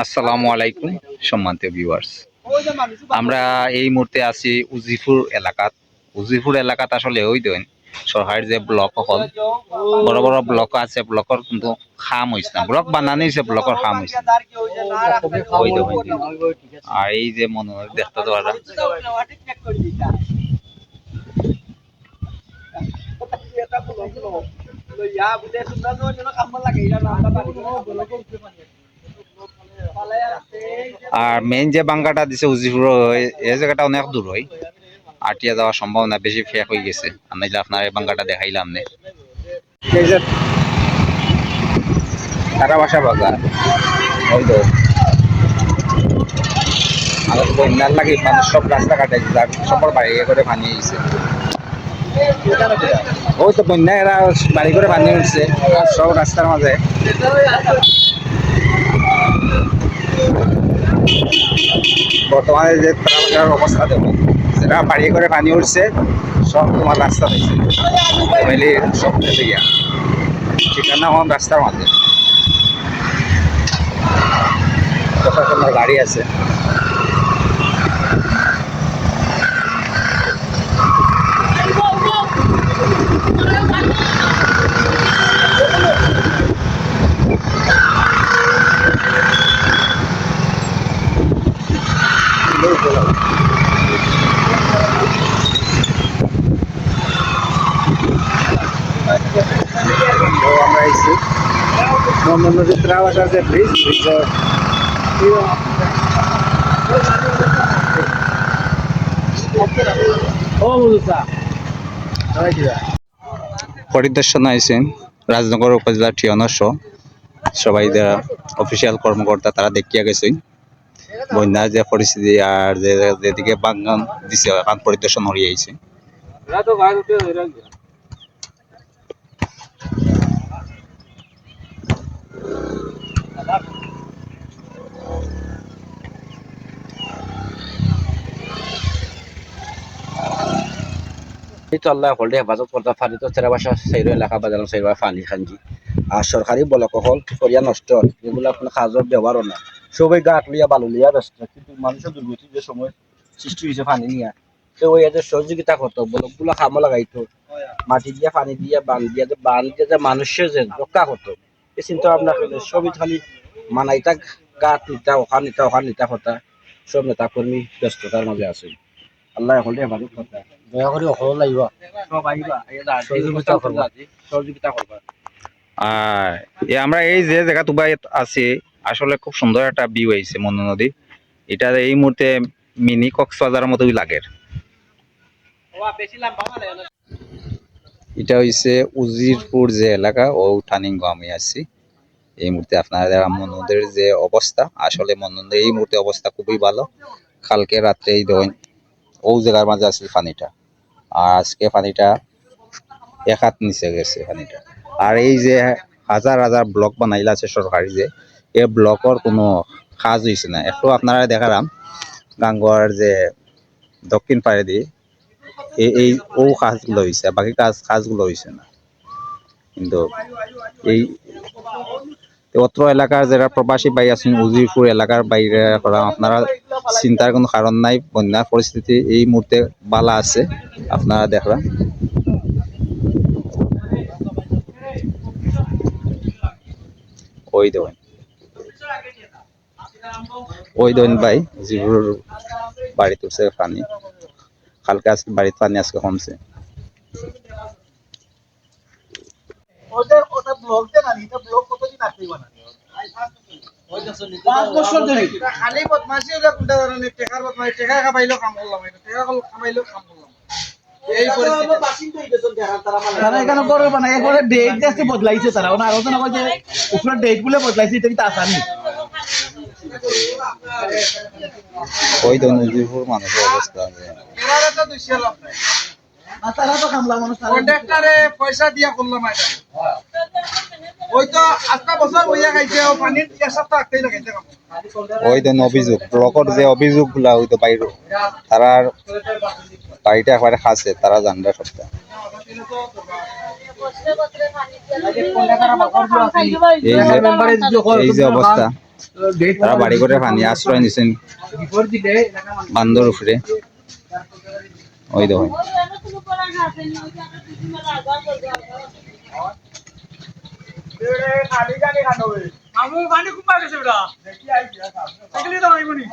আসসালামু আলাইকুম সম্মানিত ভিউয়ার্স, আমরা এই মুহূর্তে আছি উজিপুর এলাকাত আসলে ওই দিন সরকারের যে ব্লক হল বড় বড় ব্লক আছে, ব্লকর কিন্তু খাম হয়েছে না, ব্লক বানানি হয়েছে, ব্লকর খাম হয়েছে না। ওই দেখুন, আর এই যে মনে হয় দেখতে তো পারা আর মেইন যে বাঙ্গাটা দিছে উজিপুর, এই জায়গাটা অনেক দূর হয়, আটিয়া যাওয়া সম্ভব না, বেশি ফেক হয়ে গেছে। আর নাইলে আপনার এই বাঙ্গাটা দেখাইলাম না। এই যে তারাবাসা বাজার, ওই তো আমার তো বন্যার লাগে মানুষ সব রাস্তাঘাটে সবার বাড়ি করে পানি আইছে। ওই তো বন্যা এরা বাড়ি করে পানি উঠছে সব রাস্তার মাঝে। বর্তমানে যে তারাবাসার অবস্থা দেখো, যেটা বাড়ি করে পানি উঠছে সব তোমার রাস্তা দিচ্ছে, ফ্যামিলি সব ফেলে গিয়া ঠিকানা হন রাস্তার মাঝে। প্রশাসনের গাড়ি আছে। আমরা এসেছি মন্দ নদীর ত্রাবাসার যে ব্রিজ, পরিদর্শন আইছেন রাজনগর উপজেলার ঠিয়নস সবাই যারা অফিসিয়াল কর্মকর্তা তারা দেখিয়া গেছেন বন্যার যে পরিস্থিতি আর যেদিকে বাঙ্গান দিছে এখন পরিদর্শন হয়ে আইছে। এই তো আল্লাহ হলদে হেফাজত করতে পারি তো চেরাবাসা সাইড এলাকা বাজার সাইড পানি খানজি আর সরকারি ব্লক হল করিয়া নষ্ট এগুলো আপনার কাজের ব্যবহারও না, সবাই গাঁট লিয়া বালু লিয়া ব্যস্ত, কিন্তু মানুষের দুর্গতির যে সময় সৃষ্টি হয়েছে পানি নিয়ে তো ওই এদের সহযোগিতা করতো, ব্লক গুলো খামো লাগাইতো, মাটি দিয়ে পানি দিয়ে বান দিয়ে যে মানুষের যে রক্ষা করতো এই চিন্তা ভাবনা করলে সবই খালি মানাইতা গাঁট নিতা ওখান নিতা কথা সব নেতা কর্মী ব্যস্ততার মাঝে আছে। আল্লাহ হলদে হেফাজত করতে দয়া করে অকল লাগিবা সব আহিবা সহযোগিতা করবা। আর আমরা এই যে জায়গা তুবা আছি আসলে খুব সুন্দর একটা ভিউ আইছে মন্দ নদী। এটা এই মুহূর্তে মিনি কক্সবাজারের মতোই লাগে। এটা হইছে উজিরপুর যে এলাকা ও উঠানিঙ্গ আমি আছি এই মুহূর্তে। আপনারা মন্দ নদীর যে অবস্থা, আসলে মন্দ নদীর এই মুহূর্তে অবস্থা খুবই ভালো। কালকে রাত্রে এই ধরেন ও জায়গার মাঝে আছে পানিটা, আর আজকে পানিটা এক হাত নিচে গেছে পানিটা। আর এই যে হাজার হাজার ব্লক বানাইলা আছে সরকারি, যে এই ব্লকর কোনো কাজ হয়েছে না। একটু আপনারা দেখালাম গাঙ্গোয়ার যে দক্ষিণ পাড়ে দিয়ে এই ও কাজগুলো হয়েছে, বাকি কাজগুলো হয়েছে না। কিন্তু এই অত্র এলাকার যারা প্রবাসী ভাই আছেন উজিরপুর এলাকার বাইরে করা, আপনারা চিন্তার কোনো কারণ নাই। বন্যার পরিস্থিতি এই মুহূর্তে বালা আছে, আপনারা দেখলাম। ওই দেন ভাই জিবুর বাড়ি তুলছে পানি, কালকে আজকে বাড়িতে পানি আজকে কমছে। খালি বদমাশি হলে কোনটা ধরনের টেকার বদমাশি, টেকা খাবাইলেও কাম করলাম, টেকা খাবাইলেও কাম করলাম। এই তারা এখানে বড় বানায় একবারে ডেট দেখতে বদলাইছে তারা, ওনা আলোচনা করে যে উপরে ডেট গুলো বদলাইছে, এটা কিন্তু আসানি। ওই তো নজিরপুর মানুষের অবস্থা এবারে তো দুইশো লাভ নাই, তারা তো কামলা মানুষ, কন্ডাক্টরে পয়সা দিয়া করলাম এটা। ওই তো আজটা বছর বইয়া খাইছে, ও পানির এক সপ্তাহ আগতেই লাগাইছে কাম। ওই দেন অভিযোগ ব্লকর যে অভিযোগ গুলা ওই তো বাইরে তারার বাড়িটা একবারে খাচ্ছে, তারা জানবে সবটা। এই যে অবস্থা তারা বাড়ি করে পানি আশ্রয় নিছেন বান্ধর উপরে ওই দেখুন আমার পানি খুব পাইছে ওটা দেখি আইছি এগুলি তো হইবনি